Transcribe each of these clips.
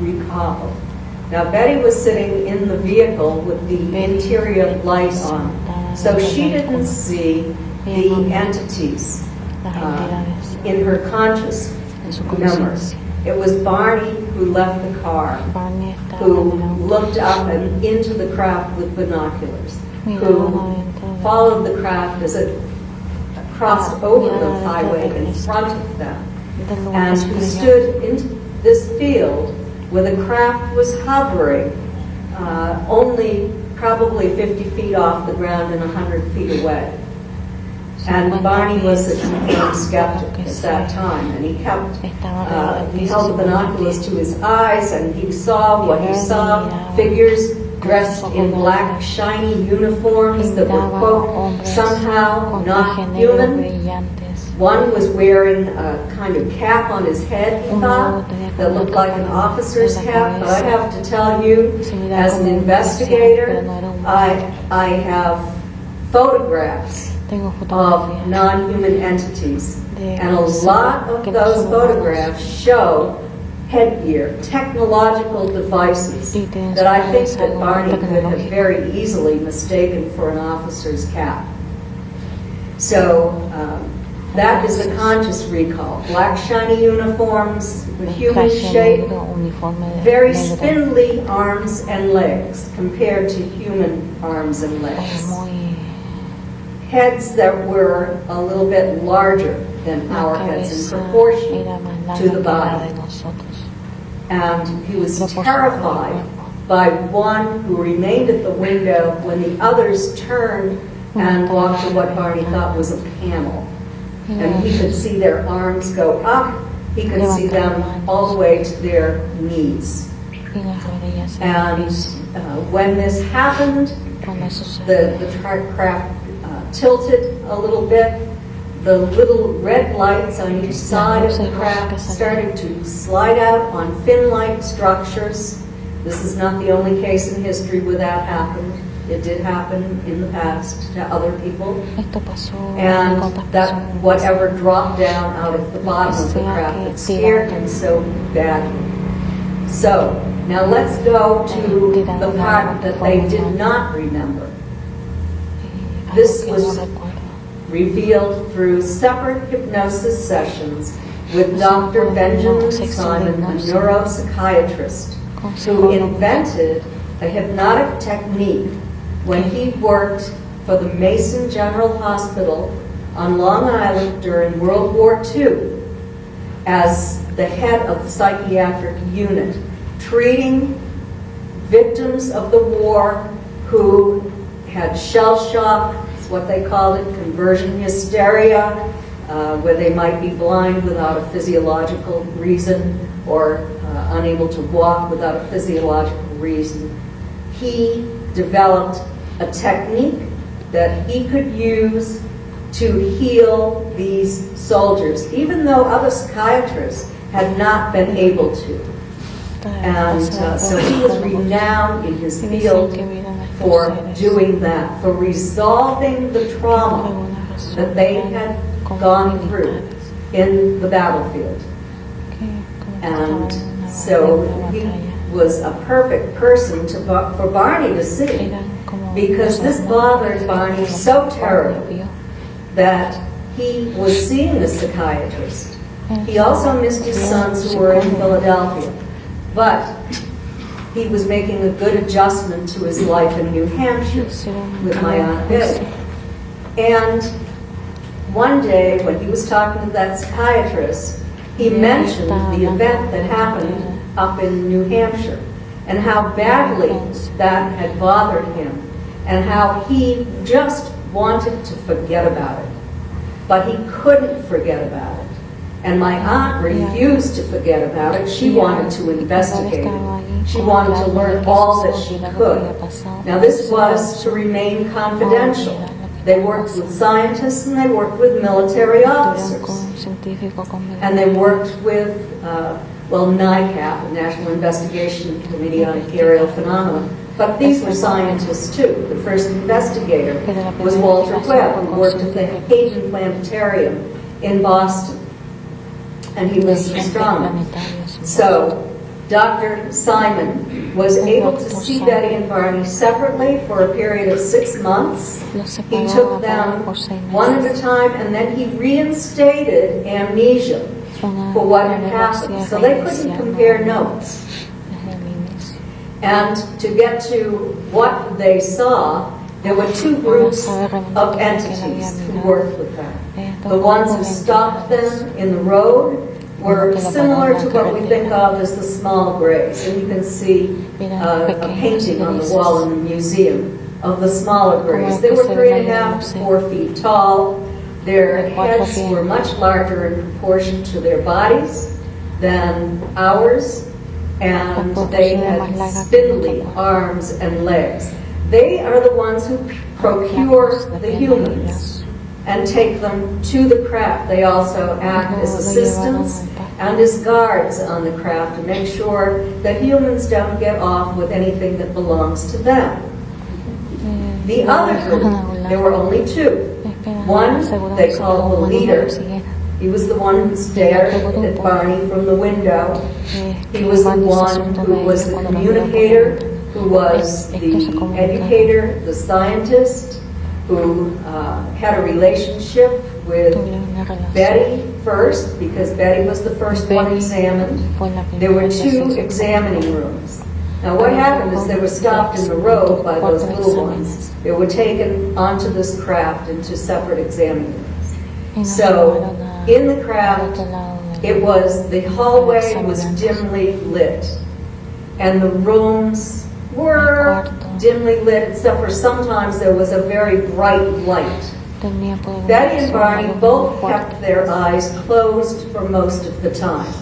recall. Now, Betty was sitting in the vehicle with the interior light on, so she didn't see the entities in her conscious memory. It was Barney who left the car, who looked up and into the craft with binoculars, who followed the craft as it crossed over the highway in front of them, and who stood in this field where the craft was hovering only probably 50 feet off the ground and 100 feet away. And Barney was a confirmed skeptic at that time, and he held the binoculars to his eyes, and he saw what he saw, figures dressed in black, shiny uniforms that were, quote, somehow not human. One was wearing a kind of cap on his head, he thought, that looked like an officer's cap, but I have to tell you, as an investigator, I have photographs of non-human entities, and a lot of those photographs show headgear, technological devices that I think that Barney could have very easily mistaken for an officer's cap. So that is a conscious recall. Black shiny uniforms, with human shape, very spindly arms and legs compared to human arms and legs. Heads that were a little bit larger than our heads in proportion to the body. And he was terrified by one who remained at the window when the others turned and walked to what Barney thought was a panel. And he could see their arms go up, he could see them all the way to their knees. And when this happened, the craft tilted a little bit. The little red lights on each side of the craft started to slide out on fin-like structures. This is not the only case in history where that happened. It did happen in the past to other people. And that whatever dropped down out of the bottom of the craft that scared him so badly. So, now let's go to the part that they did not remember. This was revealed through separate hypnosis sessions with Dr. Benjamin Simon, a neuropsychiatrist, who invented a hypnotic technique when he worked for the Mason General Hospital on Long Island during World War II as the head of the psychiatric unit, treating victims of the war who had shell shock, it's what they called it, conversion hysteria, where they might be blind without a physiological reason or unable to walk without a physiological reason. He developed a technique that he could use to heal these soldiers, even though other psychiatrists had not been able to. And so he was renowned in his field for doing that, for resolving the trauma that they had gone through in the battlefield. And so he was a perfect person for Barney to see, because this bothered Barney so terribly that he was seeing a psychiatrist. He also missed his sons who were in Philadelphia, but he was making a good adjustment to his life in New Hampshire with my Aunt Betty. And one day when he was talking to that psychiatrist, he mentioned the event that happened up in New Hampshire and how badly that had bothered him and how he just wanted to forget about it. But he couldn't forget about it. And my aunt refused to forget about it. She wanted to investigate it. She wanted to learn all that she could. Now this was to remain confidential. They worked with scientists and they worked with military officers. And they worked with, NICAP, the National Investigation Committee on Aerial Phenomena. But these were scientists too. The first investigator was Walter Webb, who worked at the Hayden Planetarium in Boston. And he was an astronomer. So Dr. Simon was able to see Betty and Barney separately for a period of 6 months. He took them one at a time, and then he reinstated amnesia for what had happened. So they couldn't compare notes. And to get to what they saw, there were 2 groups of entities who worked with them. The ones who stopped them in the road were similar to what we think of as the small grays. And you can see a painting on the wall in the museum of the smaller grays. They were 3.5 to 4 feet tall. Their heads were much larger in proportion to their bodies than ours, and they had spindly arms and legs. They are the ones who procure the humans and take them to the craft. They also act as assistants and as guards on the craft to make sure that humans don't get off with anything that belongs to them. The other group, there were only 2. One they called the leader. He was the one who stared at Barney from the window. He was the one who was the communicator, who was the educator, the scientist, who had a relationship with Betty first, because Betty was the first one examined. There were 2 examining rooms. Now what happened is they were stopped in the road by those little ones. They were taken onto this craft into separate examining rooms. So in the craft, the hallway was dimly lit, and the rooms were dimly lit, except for sometimes there was a very bright light. Betty and Barney both kept their eyes closed for most of the time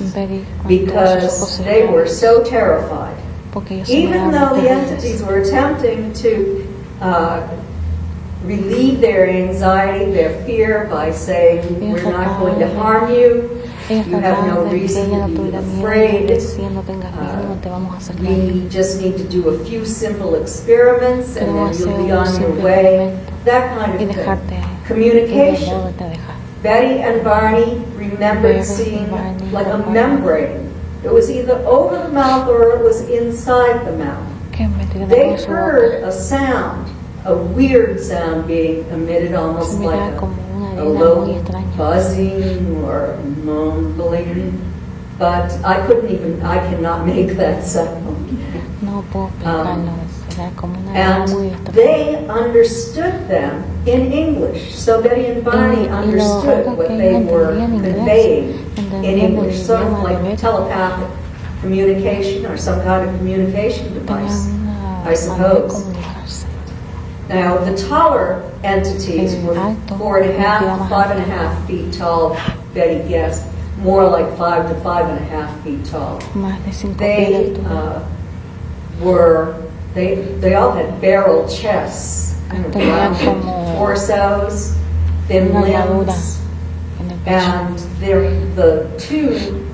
because they were so terrified. Even though the entities were attempting to relieve their anxiety, their fear, by saying, we're not going to harm you, you have no reason to be afraid, we just need to do a few simple experiments and then you'll be on your way, that kind of thing. Communication. Betty and Barney remembered seeing like a membrane. It was either over the mouth or it was inside the mouth. They heard a sound, a weird sound being emitted, almost like a low buzzing or mumbling, but I cannot make that sound. And they understood them in English. So Betty and Barney understood what they were conveying in English, sort of like telepathic communication or some kind of communication device, I suppose. Now, the taller entities were 4.5 to 5.5 feet tall, Betty guessed, more like 5 to 5.5 feet tall. They all had barrel chests, kind of round torsos, thin limbs, and the 2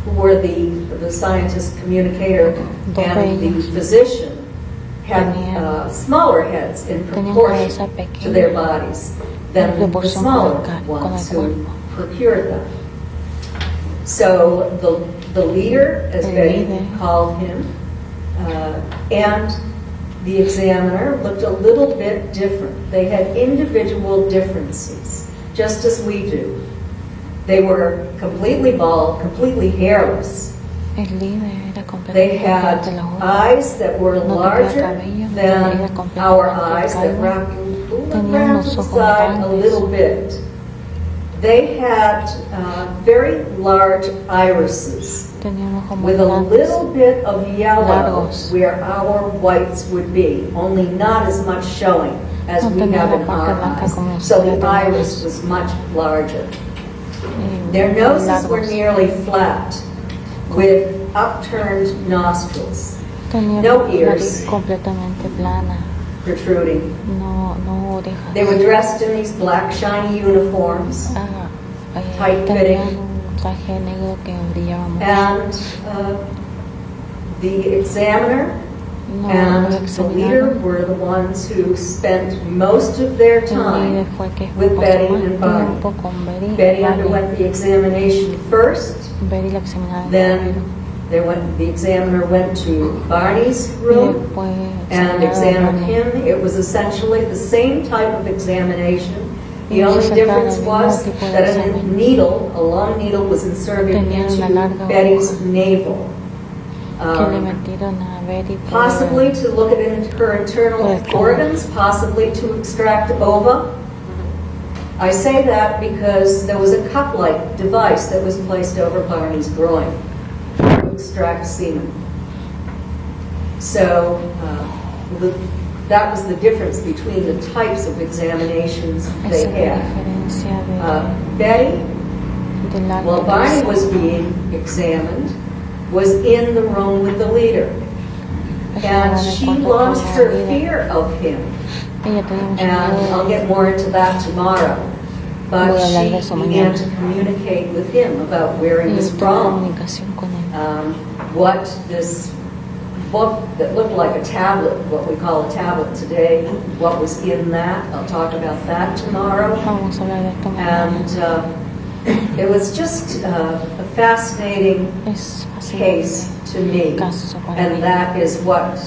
who were the scientist communicator and the physician had smaller heads in proportion to their bodies than the smaller ones who procured them. So the leader, as Betty called him, and the examiner looked a little bit different. They had individual differences, just as we do. They were completely bald, completely hairless. They had eyes that were larger than our eyes, that wrapped around the side a little bit. They had very large irises with a little bit of yellow where our whites would be, only not as much showing as we have in our eyes. So the iris was much larger. Their noses were nearly flat, with upturned nostrils, no ears protruding. They were dressed in these black shiny uniforms, tight-fitting, and the examiner and the leader were the ones who spent most of their time with Betty and Barney. Betty underwent the examination first, then The examiner went to Barney's Y room después and se examined sentaron him. It was essentially the same type of examination. The Y only se difference sentaron en el was mismo tipo de that a examen. needle, a long needle, was inserted Tenían una into larga Betty's aguja navel. que le metieron a Betty Possibly to look at her internal organs, possibly to extract ova. I say that because there was a cup-like device that was placed over Barney's groin to extract semen. So that was the difference between the types of examinations they Esa es la had. diferencia Betty, de la while Barney was being examined, was in the room with the leader. And she lost her fear of him. Ella tenía mucho And I'll miedo. get more into that tomorrow. But Voy a hablar she de eso began mañana. to communicate with him about where he Y was tuvo from, comunicación con él. what this book that looked like a tablet, what we call a tablet today, what was in that. I'll talk about that tomorrow. Vamos a hablar de esto mañana. And it was just a fascinating Es case to me, caso para and mí. that is what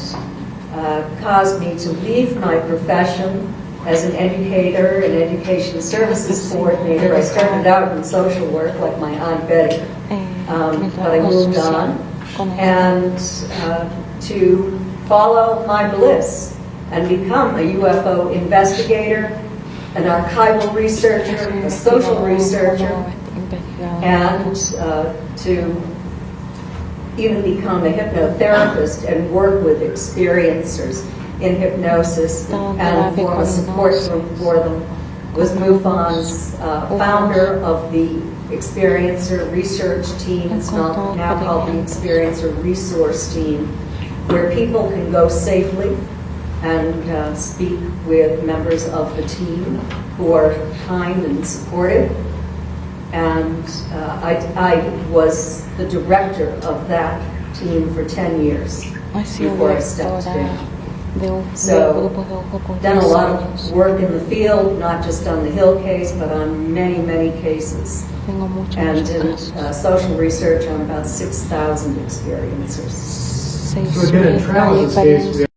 caused me to leave my profession as an educator and education services coordinator. I started out in social work like my Aunt Betty, but I moved on, and to follow my bliss and become a UFO investigator, an archival researcher, a social researcher, and to even become a hypnotherapist and work with experiencers in hypnosis and form a support group for them. Was MUFON's founder of the Experiencer Research Team. It's now called the Experiencer Resource Team, where people can go safely and speak with members of the team who are kind and supportive. And I was the director of that team for 10 years before I stepped down. So, done a lot of work in the field, not just on the Hill case, but on many, many cases. And in social research on about 6,000 experiencers. So again, in Travis's case, we